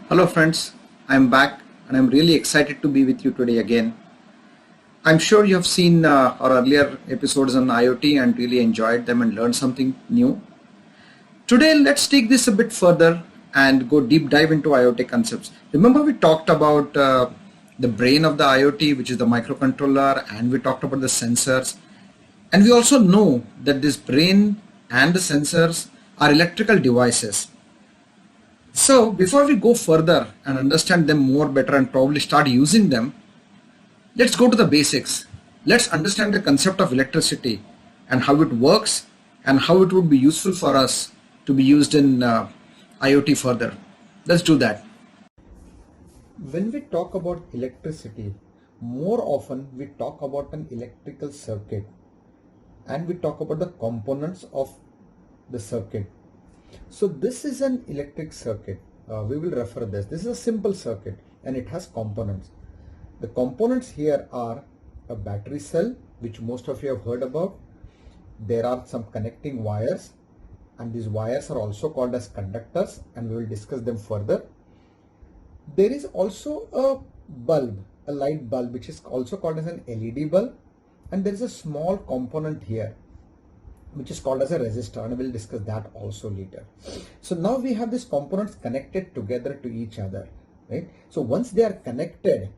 Hello friends, I'm back and I'm really excited to be with you today again. I'm sure you have seen our earlier episodes on IoT and really enjoyed them and learned something new. Today, let's take this a bit further and go deep dive into IoT concepts. Remember, we talked about the brain of the IoT, which is the microcontroller, and we talked about the sensors. And we also know that this brain and the sensors are electrical devices. So, before we go further and understand them more better and probably start using them, let's go to the basics. Let's understand the concept of electricity and how it works and how it would be useful for us to be used in IoT further. Let's do that. When we talk about electricity, more often we talk about an electrical circuit and we talk about the components of the circuit. So this is an electric circuit. We will refer this. This is a simple circuit and it has components. The components here are a battery cell, which most of you have heard about. There are some connecting wires, and these wires are also called as conductors, and we will discuss them further. There is also a bulb, a light bulb, which is also called as an LED bulb, and there is a small component here which is called as a resistor, and we'll discuss that also later. So now we have these components connected together to each other, right? So once they are connected,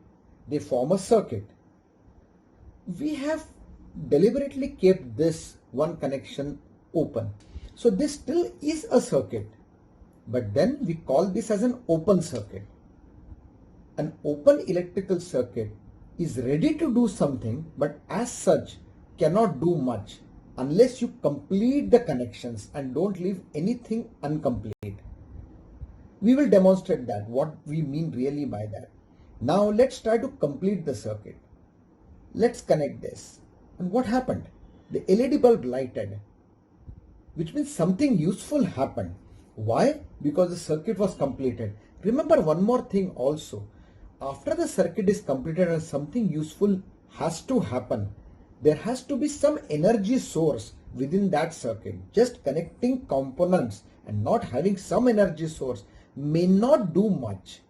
they form a circuit. We have deliberately kept this one connection open. So this still is a circuit, but then we call this as an open circuit. An open electrical circuit is ready to do something, but as such cannot do much unless you complete the connections and don't leave anything incomplete. We will demonstrate that, what we mean really by that. Now let's try to complete the circuit. Let's connect this. And what happened? The LED bulb lighted, which means something useful happened. Why? Because the circuit was completed. Remember one more thing also. After the circuit is completed and something useful has to happen, there has to be some energy source within that circuit. Just connecting components and not having some energy source may not do much.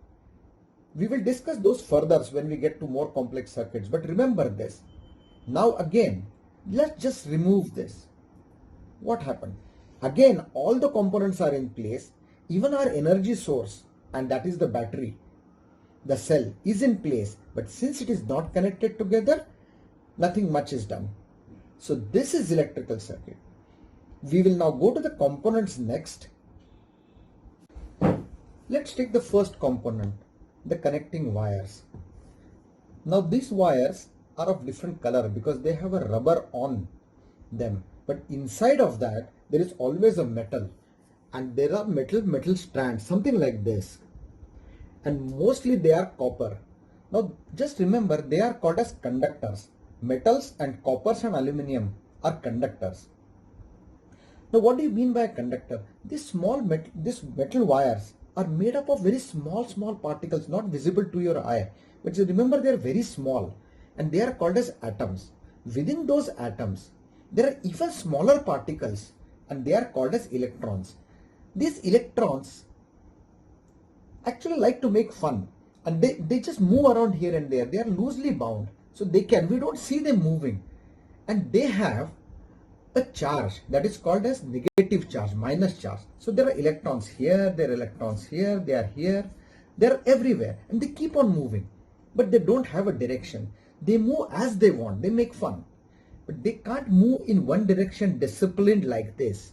We will discuss those further when we get to more complex circuits, but remember this. Now again, let's just remove this. What happened? Again, all the components are in place, even our energy source, and that is the battery, the cell, is in place, but since it is not connected together, nothing much is done. So this is electrical circuit. We will now go to the components next. Let's take the first component, the connecting wires. Now these wires are of different color because they have a rubber on them, but inside of that there is always a metal, and there are metal strands, something like this, and mostly they are copper. Now just remember, they are called as conductors. Metals and coppers and aluminum are conductors. Now what do you mean by a conductor? These metal wires are made up of very small particles, not visible to your eye, but you remember they are very small, and they are called as atoms. Within those atoms there are even smaller particles, and they are called as electrons. These electrons actually like to make fun, and they just move around here and there. They are loosely bound, so we don't see them moving, and they have a charge that is called as negative charge, minus charge. So there are electrons here, there are electrons here, they are everywhere, and they keep on moving, but they don't have a direction. They move as they want, they make fun, but they can't move in one direction disciplined like this.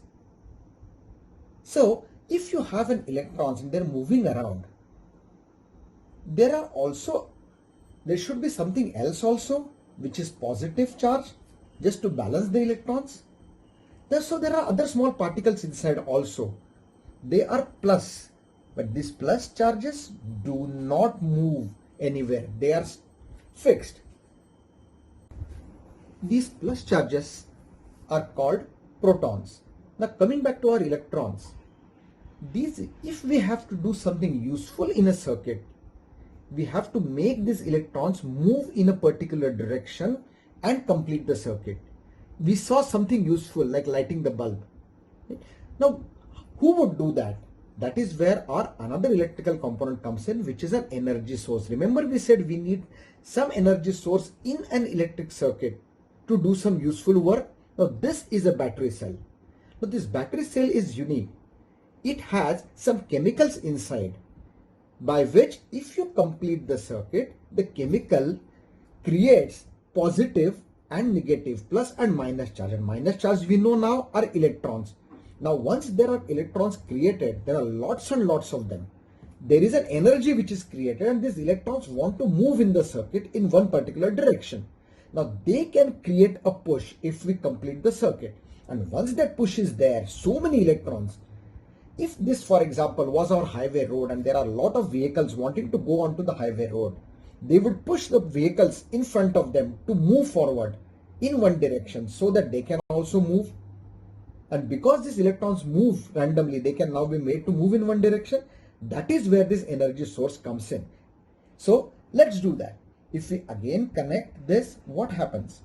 So if you have an electrons and they're moving around, there should be something else also, which is positive charge, just to balance the electrons. So there are other small particles inside also. They are plus, but these plus charges do not move anywhere. They are fixed. These plus charges are called protons. Now coming back to our electrons, if we have to do something useful in a circuit, we have to make these electrons move in a particular direction and complete the circuit. We saw something useful like lighting the bulb. Now, who would do that? That is where our another electrical component comes in, which is an energy source. Remember we said we need some energy source in an electric circuit to do some useful work. Now this is a battery cell. Now this battery cell is unique. It has some chemicals inside, by which if you complete the circuit, the chemical creates positive and negative, plus and minus charge. And minus charge we know now are electrons. Now once there are electrons created, there are lots and lots of them. There is an energy which is created, and these electrons want to move in the circuit in one particular direction. Now they can create a push if we complete the circuit. And once that push is there, so many electrons. If this, for example, was our highway road and there are a lot of vehicles wanting to go onto the highway road, they would push the vehicles in front of them to move forward in one direction so that they can also move. And because these electrons move randomly, they can now be made to move in one direction. That is where this energy source comes in. So let's do that. If we again connect this, what happens?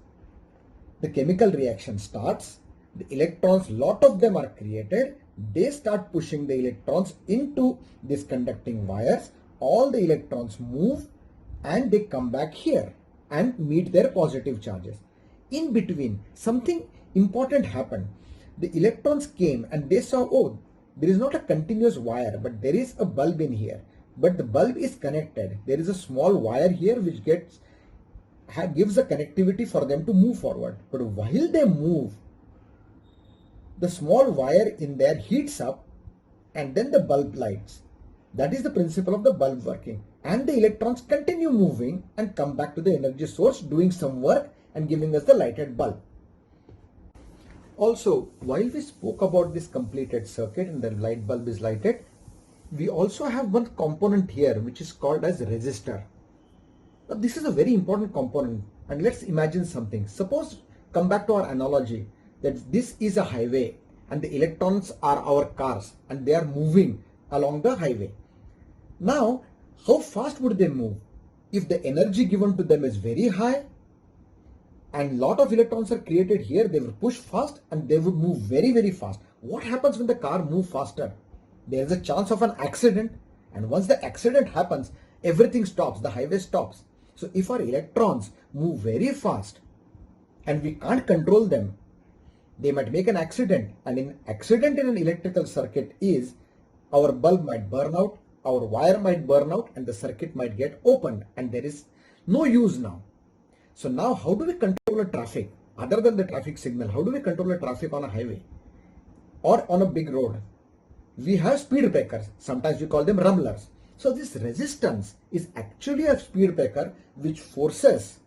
The chemical reaction starts. The electrons, lot of them are created. They start pushing the electrons into these conducting wires. All the electrons move and they come back here and meet their positive charges. In between, something important happened. The electrons came and they saw, oh, there is not a continuous wire, but there is a bulb in here. But the bulb is connected. There is a small wire here which gives a connectivity for them to move forward. But while they move, the small wire in there heats up and then the bulb lights. That is the principle of the bulb working. And the electrons continue moving and come back to the energy source, doing some work and giving us the lighted bulb. Also, while we spoke about this completed circuit and the light bulb is lighted, we also have one component here which is called as resistor. Now this is a very important component, and let's imagine something. Suppose, come back to our analogy, that this is a highway and the electrons are our cars and they are moving along the highway. Now, how fast would they move? If the energy given to them is very high and lot of electrons are created here, they will push fast and they would move very, very fast. What happens when the car moves faster? There is a chance of an accident, and once the accident happens, everything stops, the highway stops. So if our electrons move very fast and we can't control them, they might make an accident, and an accident in an electrical circuit is our bulb might burn out, our wire might burn out, and the circuit might get opened and there is no use now. So now how do we control a traffic other than the traffic signal? How do we control a traffic on a highway or on a big road? We have speed breakers. Sometimes we call them rumblers. So this resistance is actually a speed breaker which forces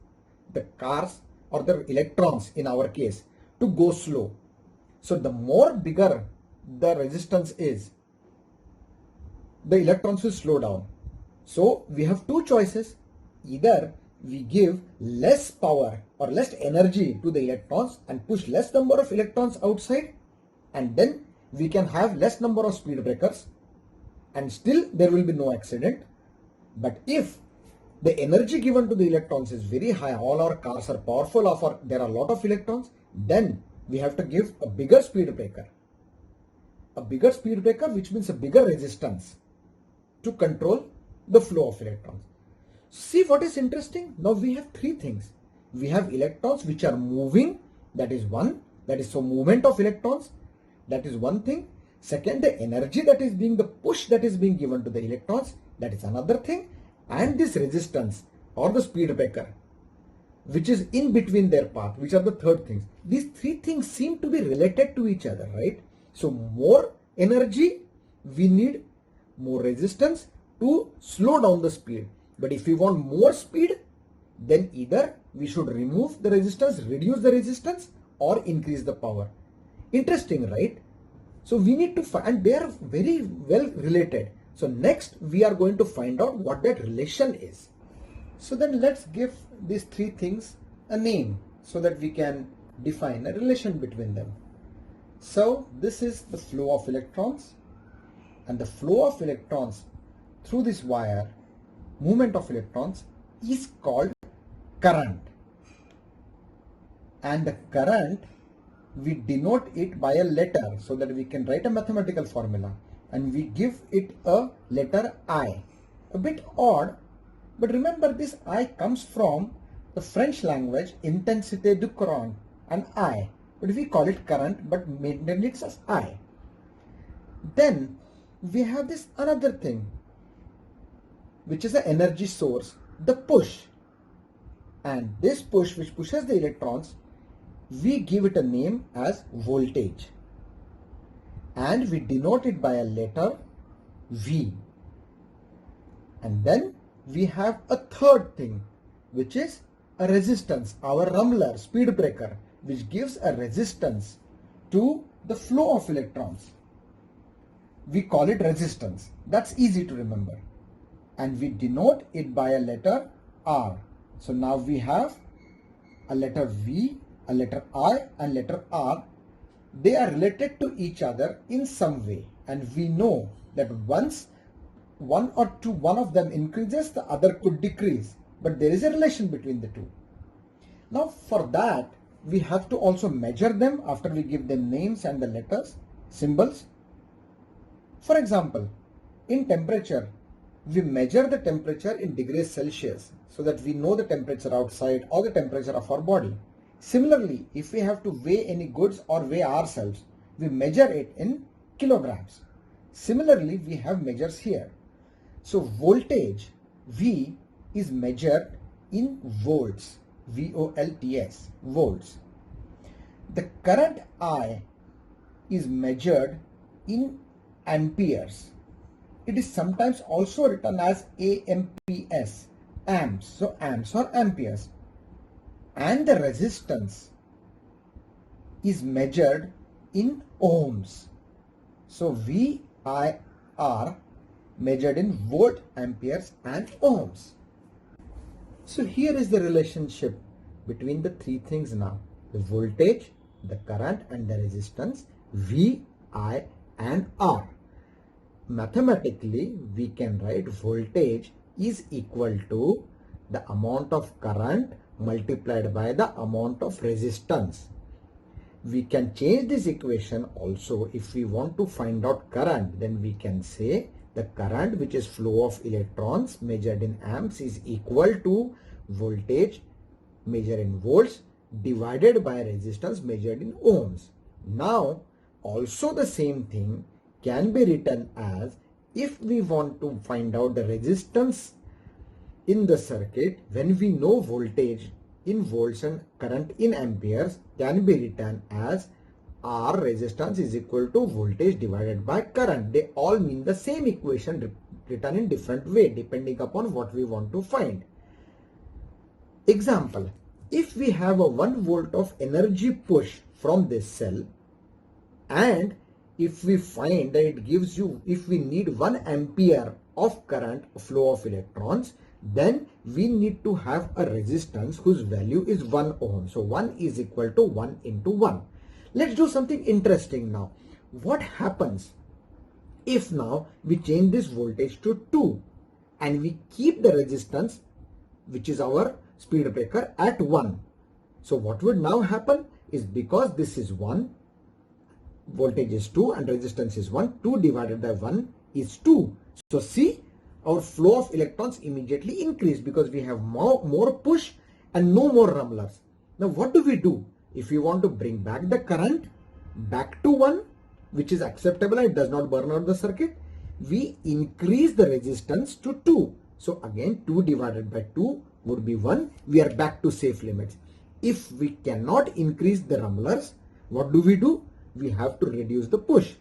the cars or the electrons in our case to go slow. So the more bigger the resistance is, the electrons will slow down. So we have two choices. Either we give less power or less energy to the electrons and push less number of electrons outside, and then we can have less number of speed breakers and still there will be no accident. But if the energy given to the electrons is very high, all our cars are powerful, or there are a lot of electrons, then we have to give a bigger speed breaker. A bigger speed breaker, which means a bigger resistance to control the flow of electrons. See what is interesting? Now we have three things. We have electrons which are moving, that is one, that is so movement of electrons. That is one thing. Second, the energy that is being, the push that is being given to the electrons, that is another thing. And this resistance or the speed breaker, which is in between their path, which are the third things. These three things seem to be related to each other, right? So more energy, we need more resistance to slow down the speed. But if we want more speed, then either we should remove the resistance, reduce the resistance, or increase the power. Interesting, right? So we need to find, and they are very well related. So next we are going to find out what that relation is. So then let's give these three things a name so that we can define a relation between them. So this is the flow of electrons, and the flow of electrons through this wire, movement of electrons, is called current. And the current, we denote it by a letter so that we can write a mathematical formula. and we give it a letter I. A bit odd, but remember this I comes from the French language intensité du courant, and I, but we call it current but maintain it as I. Then we have this another thing which is an energy source, the push, and this push which pushes the electrons, we give it a name as voltage, and we denote it by a letter V. And then we have a third thing which is a resistance, our rumbler, speed breaker, which gives a resistance to the flow of electrons. We call it resistance. That's easy to remember. And we denote it by a letter R. So now we have a letter V, a letter I, and letter R. They are related to each other in some way, and we know that once one of them increases, the other could decrease, but there is a relation between the two. Now for that, we have to also measure them after we give them names and the letters, symbols. For example, in temperature, we measure the temperature in degrees Celsius so that we know the temperature outside or the temperature of our body. Similarly, if we have to weigh any goods or weigh ourselves, we measure it in kilograms. Similarly, we have measures here. So voltage V is measured in volts, V-O-L-T-S, volts. The current I is measured in amperes. It is sometimes also written as AMPS, amps, so amps or amperes. And the resistance is measured in ohms. So VIR measured in volt, amperes and ohms. So here is the relationship between the three things now. The voltage, the current and the resistance, V, I and R. Mathematically, we can write voltage is equal to the amount of current multiplied by the amount of resistance. We can change this equation also. If we want to find out current, then we can say the current, which is flow of electrons measured in amps, is equal to voltage measured in volts divided by resistance measured in ohms. Now also the same thing can be written as, if we want to find out the resistance in the circuit, when we know voltage in volts and current in amperes, can be written as R, resistance, is equal to voltage divided by current. They all mean the same equation written in different way depending upon what we want to find. Example, if we have a 1 volt of energy push from this cell, and if we find that it gives you, if we need 1 ampere of current flow of electrons, then we need to have a resistance whose value is 1 ohm. So 1 is equal to 1 into 1. Let's do something interesting now. What happens if now we change this voltage to 2 and we keep the resistance, which is our speed breaker, at 1? So what would now happen is, because this is 1, voltage is 2 and resistance is 1, 2 divided by 1 is 2. So see, our flow of electrons immediately increased because we have more push and no more rumblers. Now what do we do? If we want to bring back the current back to 1, which is acceptable and it does not burn out the circuit, we increase the resistance to 2. So again 2 divided by 2 would be 1. We are back to safe limits. If we cannot increase the rumblers, what do? We have to reduce the push.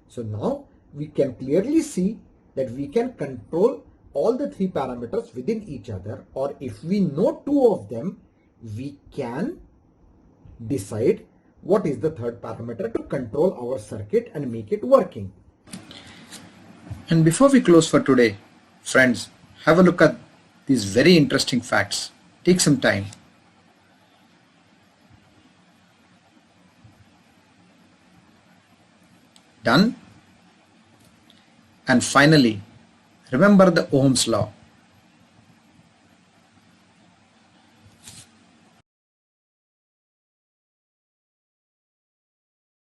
So now we can clearly see that we can control all the 3 parameters within each other, or if we know 2 of them, we can decide what is the third parameter to control our circuit and make it working. And before we close for today, friends, have a look at these very interesting facts. Take some time. Done? And finally, remember the Ohm's law.